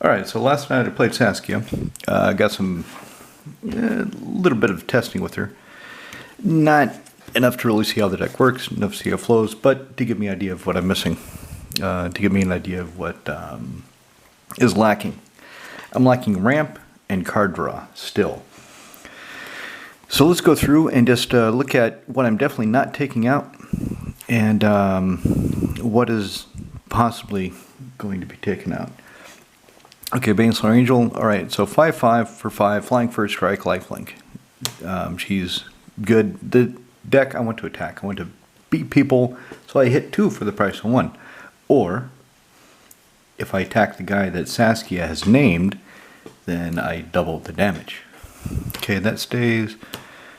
Alright, so last night I played Saskia. Got some little bit of testing with her. Not enough to really see how the deck works, enough to see how it flows, but to give me an idea of what I'm missing. To give me an idea of what is lacking. I'm lacking ramp and card draw still. So let's go through and just look at what I'm definitely not taking out and what is possibly going to be taken out. Okay, Baneslayer Angel. Alright, so 5/5 for 5, flying first strike, lifelink. She's good. The deck I want to attack. I want to beat people, so I hit 2 for the price of 1. Or, if I attack the guy that Saskia has named, then I double the damage. Okay, that stays.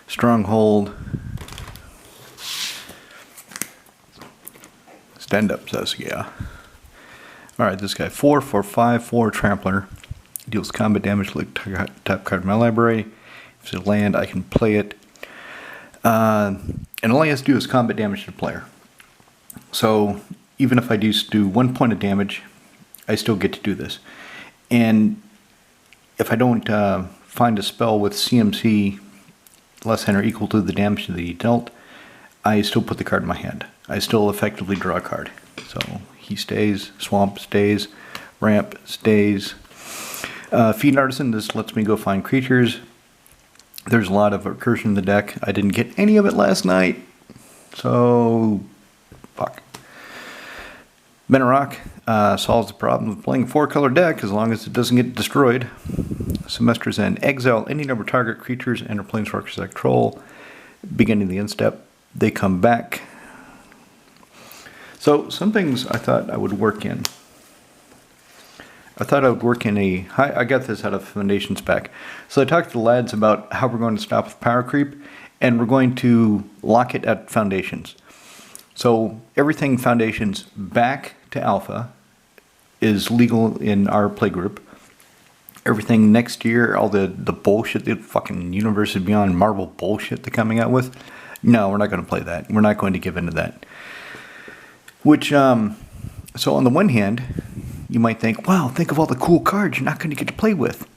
Stronghold. Stand up, Saskia. Alright, this guy, 4 for 5, 4 Trampler. Deals combat damage like top card of my library. If it's a land, I can play it. And all he has to do is combat damage to the player. So, even if I just do 1 point of damage, I still get to do this. And if I don't find a spell with CMC less than or equal to the damage that he dealt, I still put the card in my hand. I still effectively draw a card. So he stays, swamp stays, ramp stays. Feed Artisan, this lets me go find creatures. There's a lot of recursion in the deck. I didn't get any of it last night, so fuck. Menarok solves the problem of playing a 4-color deck as long as it doesn't get destroyed. Semester's End. Exile any number of target creatures and or planeswalkers I control. Beginning the end step. They come back. So, some things I thought I would work in. I thought I would work in I got this out of Foundations pack. So I talked to the lads about how we're going to stop power creep, and we're going to lock it at Foundations. So everything Foundations back to Alpha is legal in our playgroup. Everything next year, all the bullshit, the fucking Universe Beyond Marvel bullshit they're coming out with, no, we're not going to play that. We're not going to give into that. Which, so on the one hand, you might think, wow, think of all the cool cards you're not going to get to play with.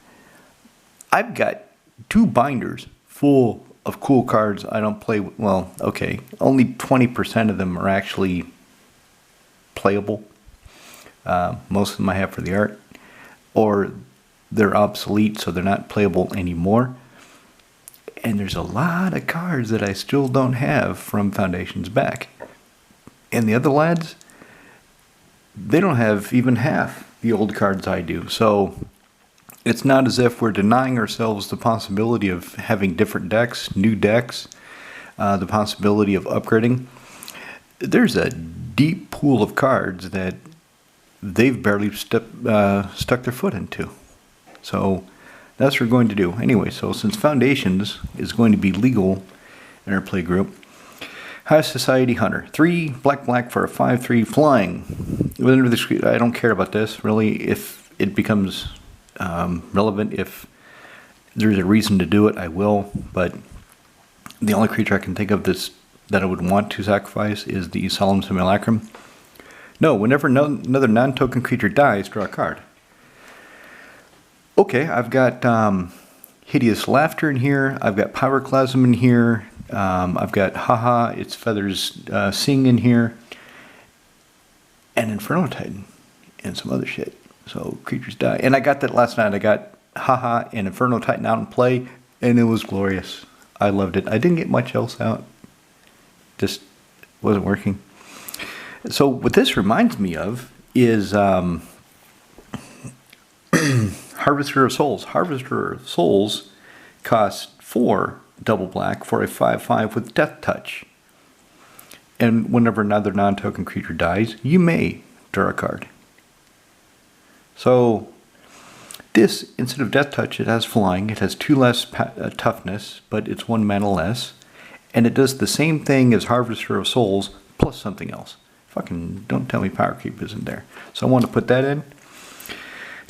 I've got 2 binders full of cool cards I don't play with. Well, okay, only 20% of them are actually playable. Most of them I have for the art. Or they're obsolete, so they're not playable anymore. And there's a lot of cards that I still don't have from Foundations back. And the other lads, they don't have even half the old cards I do. So it's not as if we're denying ourselves the possibility of having different decks, new decks, the possibility of upgrading. There's a deep pool of cards that they've barely stuck their foot into. So that's what we're going to do. Anyway, so since Foundations is going to be legal in our play group, High Society Hunter. 3 black for a 5/3 flying. I don't care about this, really. If it becomes relevant, if there's a reason to do it, I will. But the only creature I can think of that I would want to sacrifice is the Solemn Simulacrum. No, whenever another non-token creature dies, draw a card. Okay, I've got Hideous Laughter in here. I've got Pyroclasm in here. I've got Haha, Its Feathers Sing in here. And Inferno Titan. And some other shit. So creatures die. And I got that last night. I got Haha and Inferno Titan out in play. And it was glorious. I loved it. I didn't get much else out. Just wasn't working. So what this reminds me of is Harvester of Souls. Harvester of Souls costs 4 double black for a 5/5 with Death Touch. And whenever another non-token creature dies, you may draw a card. So this, instead of Death Touch, it has flying. It has 2 less toughness, but it's 1 mana less. And it does the same thing as Harvester of Souls, plus something else. Fucking don't tell me Power Creep isn't there. So I want to put that in.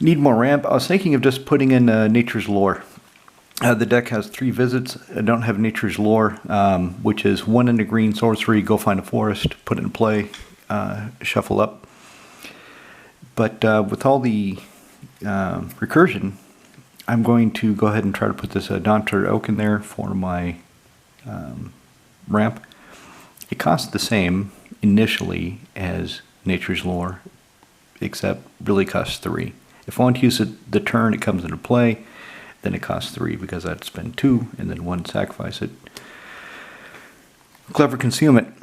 Need more ramp. I was thinking of just putting in Nature's Lore. The deck has 3 visits. I don't have Nature's Lore, which is 1 in a green sorcery, go find a forest, put it in play, shuffle up. But with all the Recursion, I'm going to go ahead and try to put this Daunter Oak in there for my ramp. It costs the same initially as Nature's Lore, except really costs 3. If I want to use it the turn it comes into play, then it costs 3 because I'd spend 2 and then 1 sacrifice it. Clever Concealment.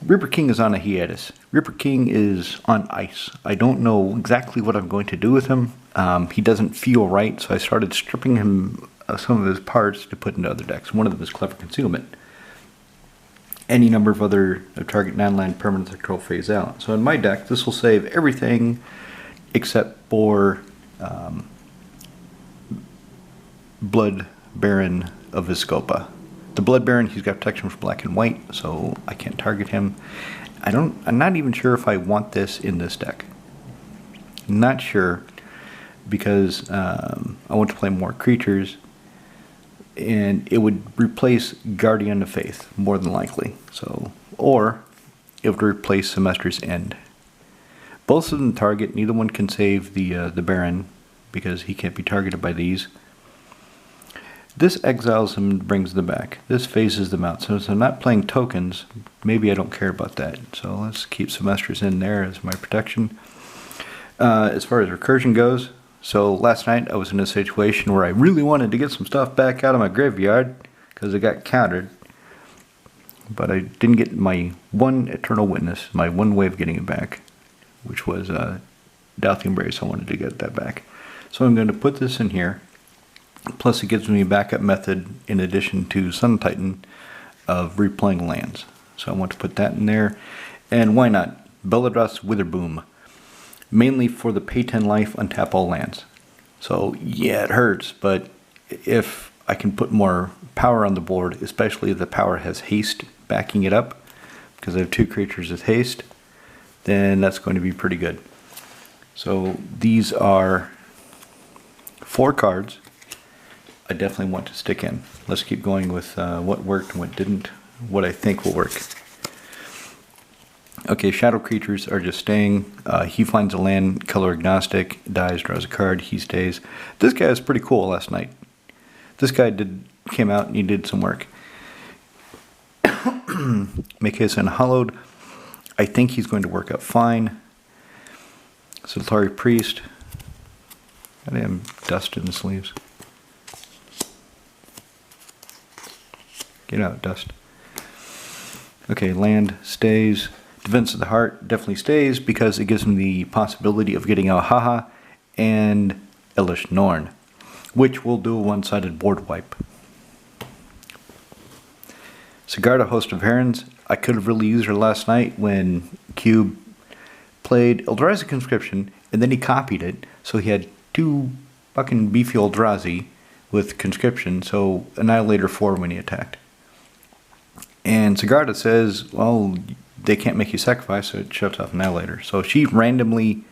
Reaper King is on a hiatus. Reaper King is on ice. I don't know exactly what I'm going to do with him. He doesn't feel right, so I started stripping him some of his parts to put into other decks. One of them is Clever Concealment. Any number of other target non-land permanents or control phase out. So in my deck, this will save everything except for Blood Baron of Viscopa. The Blood Baron, he's got protection for black and white, so I can't target him. I'm not even sure if I want this in this deck. Not sure, because I want to play more creatures, and it would replace Guardian of Faith, more than likely. So, or it would replace Semester's End. Both of them target, neither one can save the Baron, because he can't be targeted by these. This exiles them and brings them back. This phases them out. So I'm not playing tokens, maybe I don't care about that. So let's keep Semester's in there as my protection. As far as recursion goes, so last night I was in a situation where I really wanted to get some stuff back out of my graveyard because it got countered. But I didn't get my one Eternal Witness, my one way of getting it back, which was Douthing Embrace. I wanted to get that back. So I'm going to put this in here. Plus it gives me a backup method in addition to Sun Titan of replaying lands. So I want to put that in there. And why not? Belladra's Witherboom. Mainly for the pay 10 life, untap all lands. So yeah, it hurts, but if I can put more power on the board, especially if the power has haste backing it up, because I have 2 creatures with haste, then that's going to be pretty good. So these are 4 cards I definitely want to stick in. Let's keep going with what worked and what didn't, what I think will work. Okay, shadow creatures are just staying. He finds a land, color agnostic, dies, draws a card, he stays. This guy was pretty cool last night. This guy came out and he did some work. Make his unhallowed. I think he's going to work out fine. Solitary Priest. I damn dust in the sleeves. Get out, dust. Okay, land stays. Defense of the Heart definitely stays because it gives him the possibility of getting out Haha and Elish Norn, which will do a one-sided board wipe. Sigarda, Host of Herons. I could have really used her last night when Cube played Eldrazi Conscription and then he copied it, so he had 2 fucking beefy Eldrazi with Conscription, so Annihilator 4 when he attacked. And Sigarda says, well, they can't make you sacrifice, so it shuts off Annihilator. So she randomly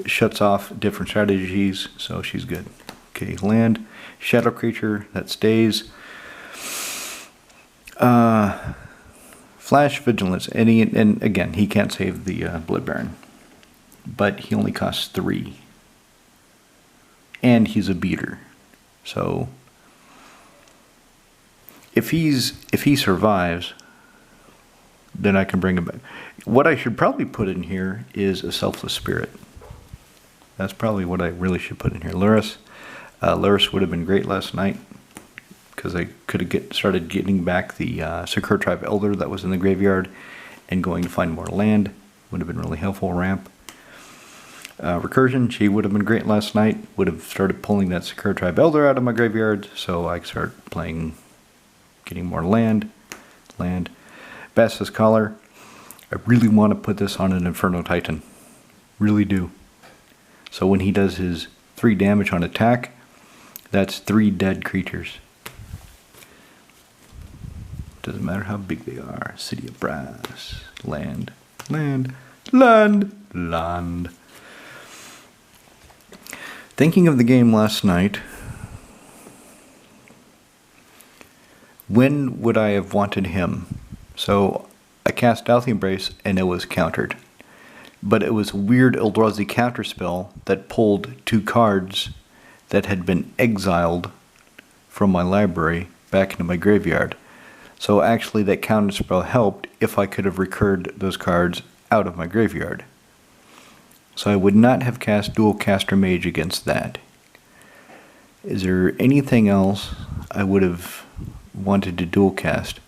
shuts off different strategies, so she's good. Okay, land, shadow creature, that stays. Flash Vigilance, and again, he can't save the Blood Baron. But he only costs 3. And he's a beater. So if he survives, then I can bring him back. What I should probably put in here is a Selfless Spirit. That's probably what I really should put in here. Luris. Luris would have been great last night because I could have started getting back the Secure Tribe Elder that was in the graveyard and going to find more land. Would have been really helpful. Ramp. Recursion, she would have been great last night. Would have started pulling that Secure Tribe Elder out of my graveyard, so I could start playing, getting more land. Basilisk Collar. I really want to put this on an Inferno Titan. Really do. So when he does his 3 damage on attack, that's 3 dead creatures. Doesn't matter how big they are. City of Brass. Land. Thinking of the game last night, when would I have wanted him? So I cast Douthing Embrace and it was countered. but it was a weird Eldrazi counterspell that pulled 2 cards that had been exiled from my library back into my graveyard. So actually that counterspell helped if I could have recurred those cards out of my graveyard. So I would not have cast Dual Caster Mage against that. Is there anything else I would have wanted to dual cast?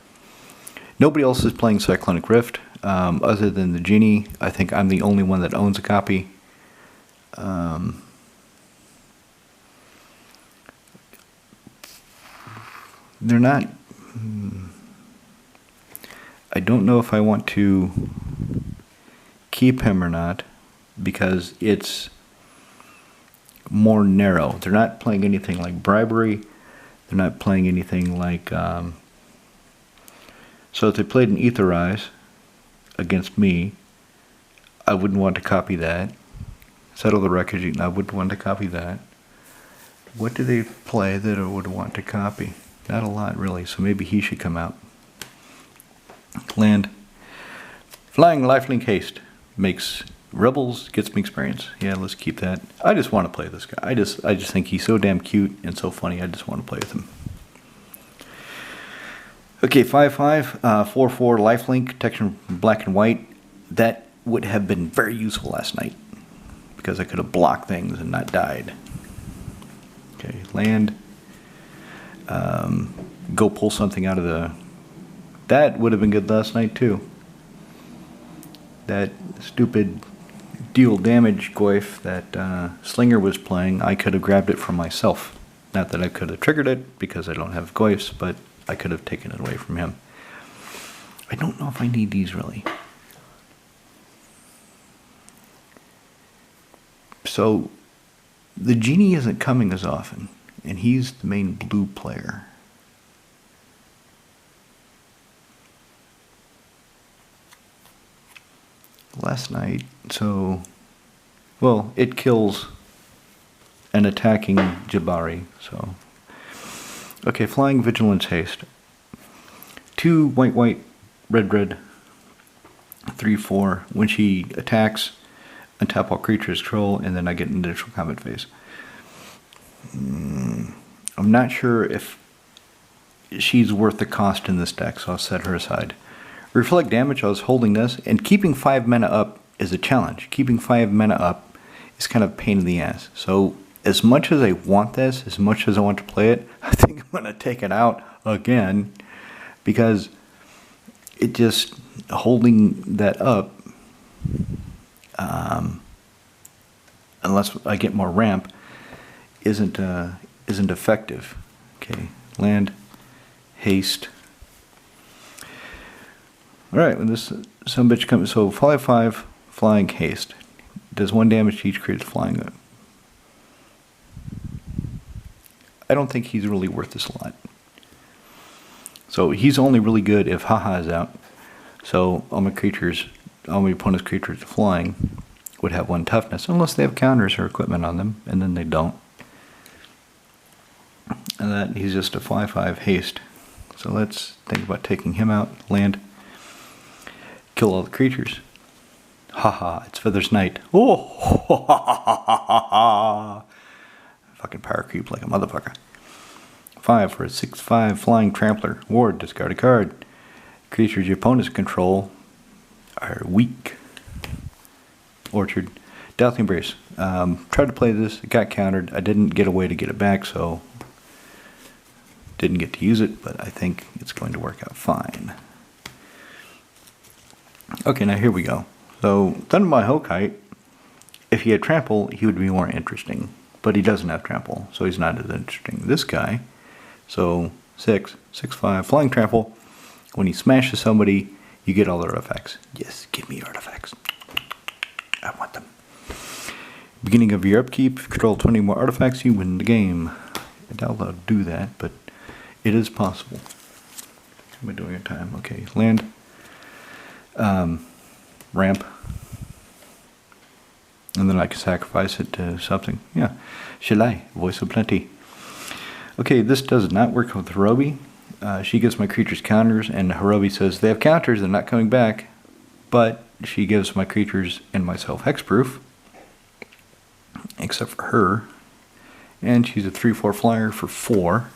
Nobody else is playing Cyclonic Rift other than the Genie. I think I'm the only one that owns a copy. They're not... I don't know if I want to keep him or not, because it's more narrow. They're not playing anything like Bribery. They're not playing anything like... So if they played an Aetherize against me, I wouldn't want to copy that. Settle the Wreckage, I wouldn't want to copy that. What do they play that I would want to copy? Not a lot, really, so maybe he should come out. Land. Flying Lifelink Haste makes Rebels, gets me experience. Yeah, let's keep that. I just want to play this guy. I just think he's so damn cute and so funny. I just want to play with him. Okay, 5/5, 4/4 Lifelink, Protection Black and White. That would have been very useful last night because I could have blocked things and not died. Okay, land. Go pull something out of the... That would have been good last night too. That stupid deal damage Goyf that Slinger was playing, I could have grabbed it for myself. Not that I could have triggered it because I don't have Goyfs, but I could have taken it away from him. I don't know if I need these really. So the Genie isn't coming as often, and he's the main blue player. Last night, so, well, it kills an attacking Jabari, so. Okay, Flying Vigilance Haste. 2 white, red, 3/4. When she attacks, untap all creatures control, and then I get an initial combat phase. I'm not sure if she's worth the cost in this deck, so I'll set her aside. Reflect damage, I was holding this, and keeping 5 mana up is a challenge. Keeping 5 mana up is kind of a pain in the ass. So as much as I want this, as much as I want to play it, I think I'm going to take it out again, because it just, holding that up, unless I get more ramp, isn't effective. Okay, land, haste. Alright, when this some bitch comes, so 5/5 flying haste. Does 1 damage to each creature flying up. I don't think he's really worth this lot. So he's only really good if Haha is out. So all my opponent's creatures flying would have 1 toughness, unless they have counters or equipment on them, and then they don't. And that he's just a 5/5 haste. So let's think about taking him out. Land. Kill all the creatures. Haha, it's Feather's Night. Oh, fucking power creep like a motherfucker. 5 for a 6/5 flying trampler. Ward, discard a card. Creatures your opponents control are weak. Orchard. Death Embrace. Tried to play this, it got countered. I didn't get a way to get it back, so didn't get to use it, but I think it's going to work out fine. Okay, now here we go. So, Thundermaw Hellkite, if he had trample, he would be more interesting. But he doesn't have trample, so he's not as interesting. This guy, so 6/5, flying trample. When he smashes somebody, you get all the artifacts. Yes, give me artifacts. I want them. Beginning of your upkeep, if you control 20 more artifacts, you win the game. I doubt I'll do that, but it is possible. How am I doing at time? Okay, land. Ramp, and then I can sacrifice it to something. Yeah, Shalai, Voice of Plenty. Okay, this does not work with Hirobi. She gets my creatures counters, and Hirobi says they have counters, they're not coming back. but she gives my creatures and myself hexproof, except for her. And she's a 3/4 flyer for 4.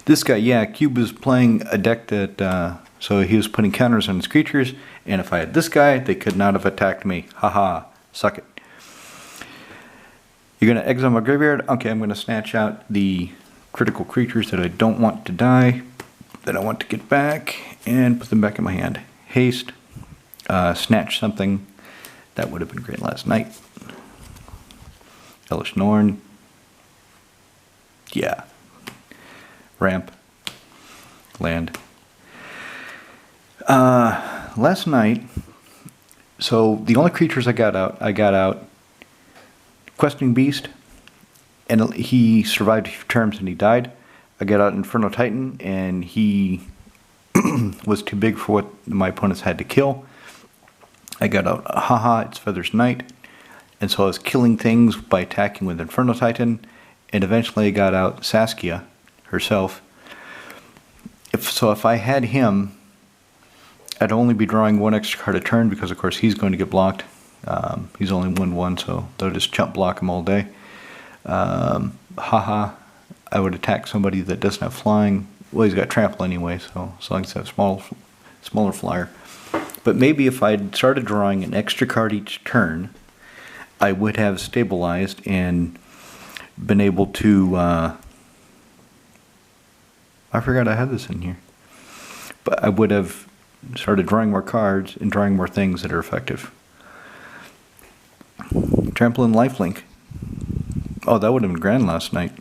This guy, yeah, Cube was playing a deck that, so he was putting counters on his creatures, and if I had this guy, they could not have attacked me. Haha, suck it. You're going to exile my graveyard? Okay, I'm going to snatch out the critical creatures that I don't want to die, that I want to get back, and put them back in my hand. Haste, snatch something. That would have been great last night. Elish Norn. Yeah. Ramp. Land. Last night, so the only creatures I got out Questing Beast, and he survived a few turns and he died. I got out Inferno Titan, and he was too big for what my opponents had to kill. I got out Haha, it's Feathers Knight, and so I was killing things by attacking with Inferno Titan, and eventually I got out Saskia herself. If I had him, I'd only be drawing 1 extra card a turn, because of course he's going to get blocked. He's only 1/1, so they'll just chump block him all day. Haha, I would attack somebody that doesn't have flying. Well, he's got trample anyway, so as long as I have smaller flyer. But maybe if I'd started drawing an extra card each turn, I would have stabilized and been able to, I forgot I had this in here. But I would have started drawing more cards and drawing more things that are effective. Trample and lifelink. Oh, that would have been grand last night.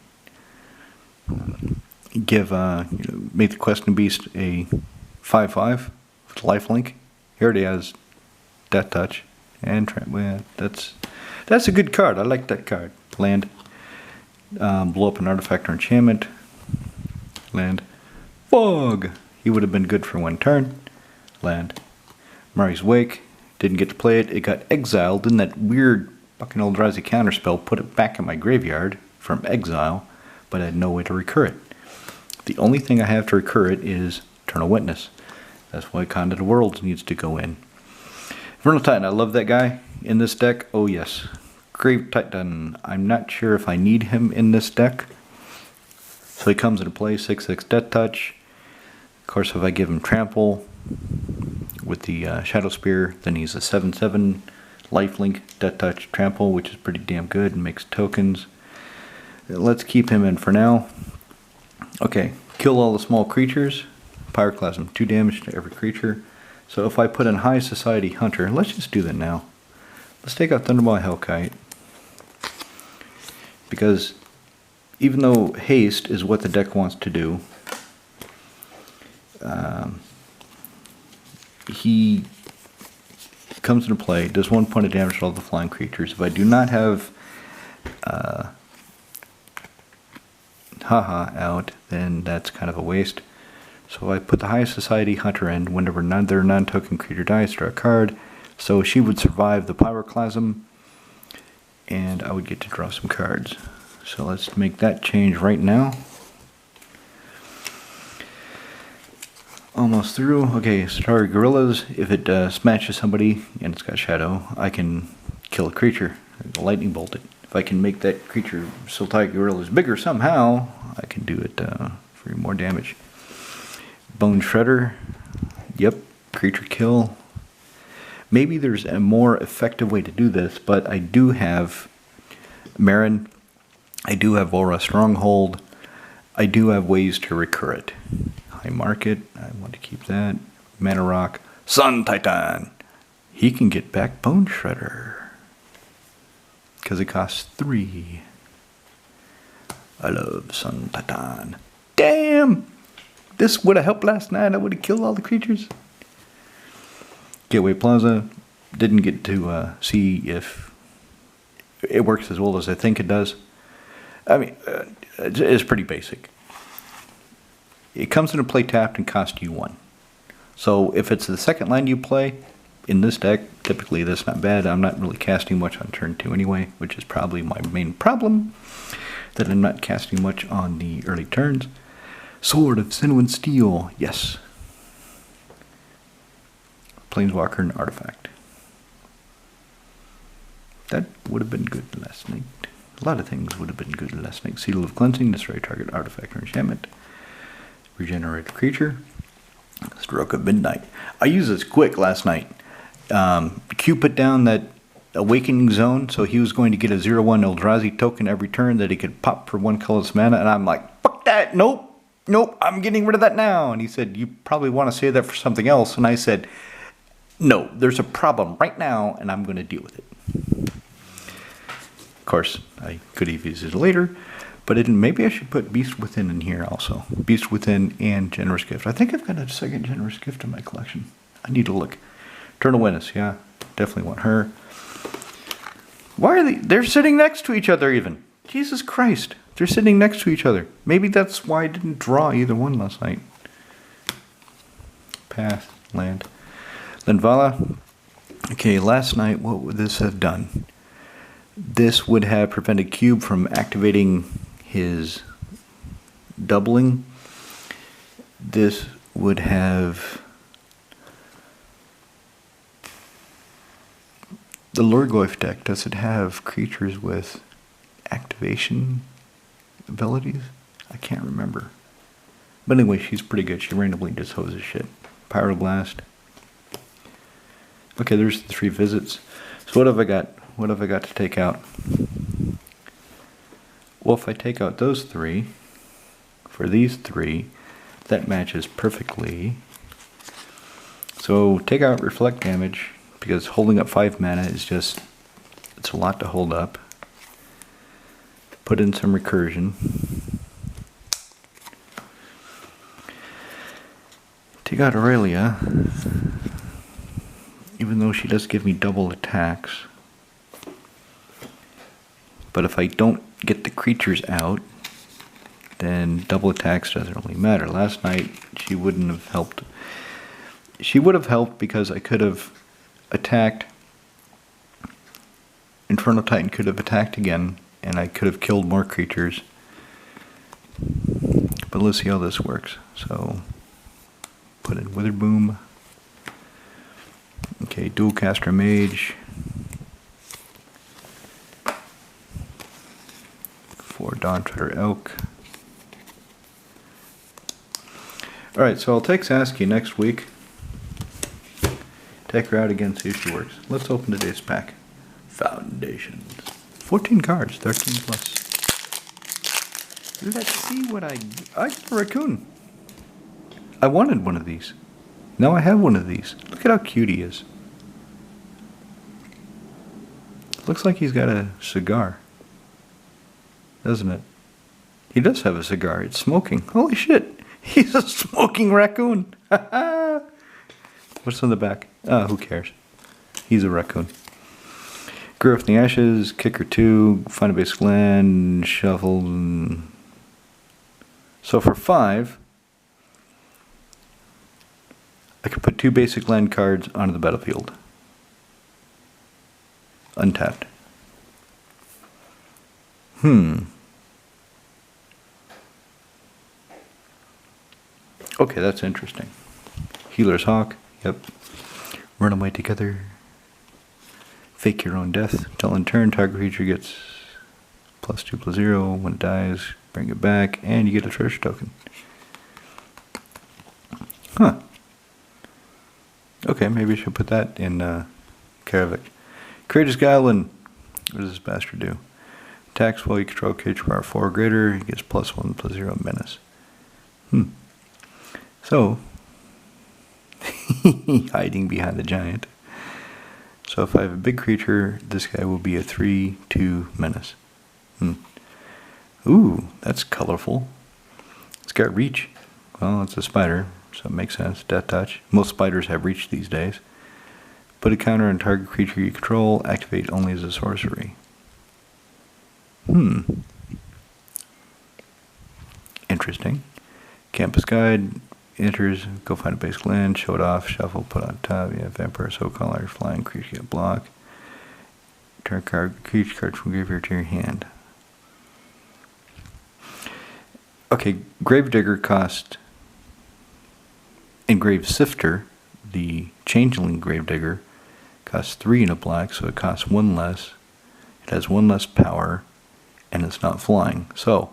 Give, make the Questing Beast a 5/5 with lifelink. He already has Death Touch and trample. Yeah, that's a good card. I like that card. Land. Blow up an artifact or enchantment. Land. Fog. He would have been good for 1 turn. Land. Murray's Wake. Didn't get to play it. It got exiled. Then that weird fucking Eldrazi counterspell put it back in my graveyard from exile, but I had no way to recur it. The only thing I have to recur it is Eternal Witness. That's why Conduit of Worlds needs to go in. Vernal Titan, I love that guy in this deck. Oh yes. Grave Titan, I'm not sure if I need him in this deck. So he comes into play, 6/6 Death Touch. Of course, if I give him Trample with the Shadow Spear, then he's a 7/7 lifelink, Death Touch, Trample, which is pretty damn good and makes tokens. Let's keep him in for now. Okay, kill all the small creatures. Pyroclasm, 2 damage to every creature. So if I put in High Society Hunter, let's just do that now. Let's take out Thunderbolt Hellkite. Because even though haste is what the deck wants to do, he comes into play, does 1 point of damage to all the flying creatures. If I do not have Haha out, then that's kind of a waste. So I put the High Society Hunter in. Whenever their non-token creature dies, draw a card. So she would survive the Pyroclasm, and I would get to draw some cards. So let's make that change right now. Almost through. Okay, Starry Gorillas. If it smashes somebody and it's got Shadow, I can kill a creature. Lightning bolt it. If I can make that creature, Sultai Gorillas, bigger somehow, I can do it for more damage. Bone Shredder. Yep, creature kill. Maybe there's a more effective way to do this, but I do have Marin. I do have Aura Stronghold. I do have ways to recur it. High Market, I want to keep that. Mana Rock. Sun Titan. He can get back Bone Shredder. Because it costs 3. I love Sun Titan. Damn! This would have helped last night. I would have killed all the creatures. Gateway Plaza. Didn't get to see if it works as well as I think it does. I mean, it's pretty basic. It comes into play tapped and costs you 1. So if it's the second land you play in this deck, typically that's not bad. I'm not really casting much on turn 2 anyway, which is probably my main problem, that I'm not casting much on the early turns. Sword of Sinew and Steel, yes. Planeswalker and artifact. That would have been good last night. A lot of things would have been good last night. Seal of Cleansing, destroy target artifact or enchantment. Regenerate a creature. Stroke of Midnight. I used this quick last night. Q put down that Awakening Zone, so he was going to get a 0/1 Eldrazi token every turn that he could pop for 1 colorless mana, and I'm like, fuck that, nope, I'm getting rid of that now. And he said, you probably want to save that for something else. And I said, no, there's a problem right now, and I'm going to deal with it. Of course, I could have used it later, but maybe I should put Beast Within in here also. Beast Within and Generous Gift. I think I've got a second Generous Gift in my collection. I need to look. Eternal Witness, yeah, definitely want her. Why are they're sitting next to each other even. Jesus Christ, they're sitting next to each other. Maybe that's why I didn't draw either one last night. Path, land. Linvala. Okay, last night, what would this have done? This would have prevented Cube from activating his doubling. This would have... The Lurgoyf deck, does it have creatures with activation abilities? I can't remember. But anyway, she's pretty good. She randomly disposes shit. Pyroblast. Okay, there's the 3 visits. So what have I got? What have I got to take out? Well, if I take out those 3, for these 3, that matches perfectly. So take out Reflect damage, because holding up 5 mana is just, it's a lot to hold up. Put in some recursion. Take out Aurelia, even though she does give me double attacks. But if I don't get the creatures out, then double attacks doesn't really matter. Last night she wouldn't have helped. She would have helped because I could have attacked. Infernal Titan could have attacked again, and I could have killed more creatures. But let's see how this works. So, put in Witherboom. Okay, Dual Caster Mage. 4 Dawntrader Elk. Alright, so I'll take Saskia next week. Take her out again, see if she works. Let's open today's pack. Foundations. 14 cards, 13 plus. Let's see what I got a raccoon. I wanted one of these. Now I have one of these. Look at how cute he is. Looks like he's got a cigar. Doesn't it? He does have a cigar. It's smoking. Holy shit. He's a smoking raccoon. What's on the back? Who cares? He's a raccoon. Growth in the Ashes, Kicker 2, find a basic land, shuffle. So for 5, I could put 2 basic land cards onto the battlefield. Untapped. Okay, that's interesting. Healer's Hawk. Yep. Run away together. Fake your own death. Till in turn, target creature gets +2/+0. When it dies, bring it back, and you get a treasure token. Huh. Okay, maybe I should put that in Karavik. Courageous Goblin. What does this bastard do? Attacks while you control creature power 4 or greater. He gets +1/+0 menace. So, hiding behind the giant. So if I have a big creature, this guy will be a 3/2 menace. Ooh, that's colorful. It's got reach. Well, it's a spider, so it makes sense. Death touch. Most spiders have reach these days. Put a counter on target creature you control. Activate only as a sorcery. Interesting. Campus Guide. Enters, go find a basic land, show it off, shuffle, put on top. Yeah, Vampire, Soul Caller, flying creature, get block. Turn creature cards from graveyard to your hand. Okay, Gravedigger cost, and Grave Sifter the Changeling Gravedigger. Costs 3 in a black, so it costs 1 less. It has 1 less power, and it's not flying. So,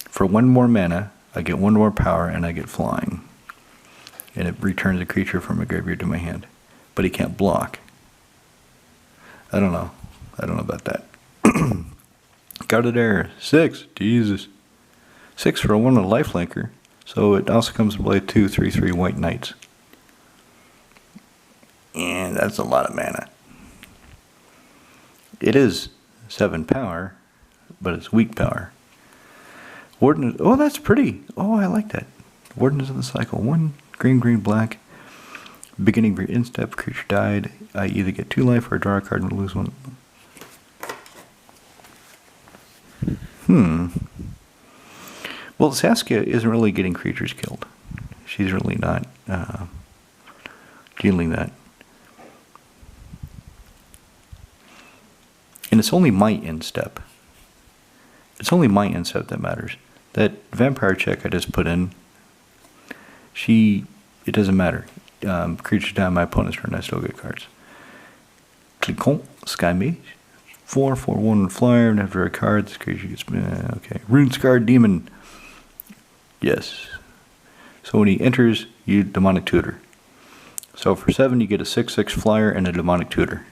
for 1 more mana, I get 1 more power, and I get flying. And it returns a creature from a graveyard to my hand. But he can't block. I don't know. I don't know about that. Got it there. 6. Jesus. 6 for a 1 lifelinker. So it also comes to play 2 3/3 white knights. And that's a lot of mana. It is 7 power, but it's weak power. Warden. Oh, that's pretty. Oh, I like that. Wardens of the Cycle. 1 green, green, black. Beginning of your instep, creature died. I either get 2 life or draw a card and lose 1. Well, Saskia isn't really getting creatures killed. She's really not dealing that. And it's only my instep. It's only my instep that matters. That vampire check I just put in, it doesn't matter. Creatures down my opponent's turn, I still get cards. Clicon, Sky Mage. 4/1 flyer, and after a card, this creature gets. Okay. Rune Scarred Demon. Yes. So when he enters, you Demonic Tutor. So for 7, you get a 6/6 flyer and a Demonic Tutor.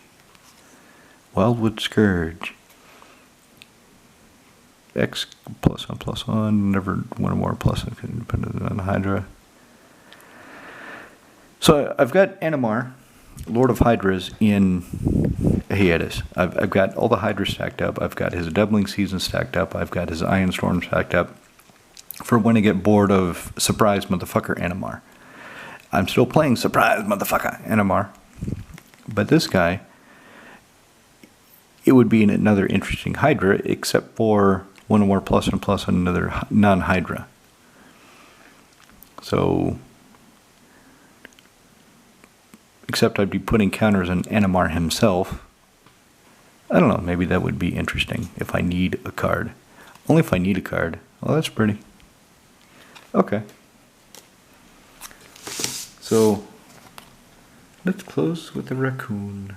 Wildwood Scourge. X +1/+1, never 1 or more plus dependent on Hydra. So I've got Animar, Lord of Hydras, in Hiatus. I've got all the Hydras stacked up. I've got his Doubling Season stacked up. I've got his Iron Storm stacked up. For when I get bored of Surprise Motherfucker Animar. I'm still playing Surprise Motherfucker Animar. But this guy, it would be another interesting Hydra, except for 1 or more +1/+, another non-Hydra. So, except I'd be putting counters on Animar himself. I don't know, maybe that would be interesting if I need a card. Only if I need a card. Well, that's pretty. Okay. So, let's close with the raccoon.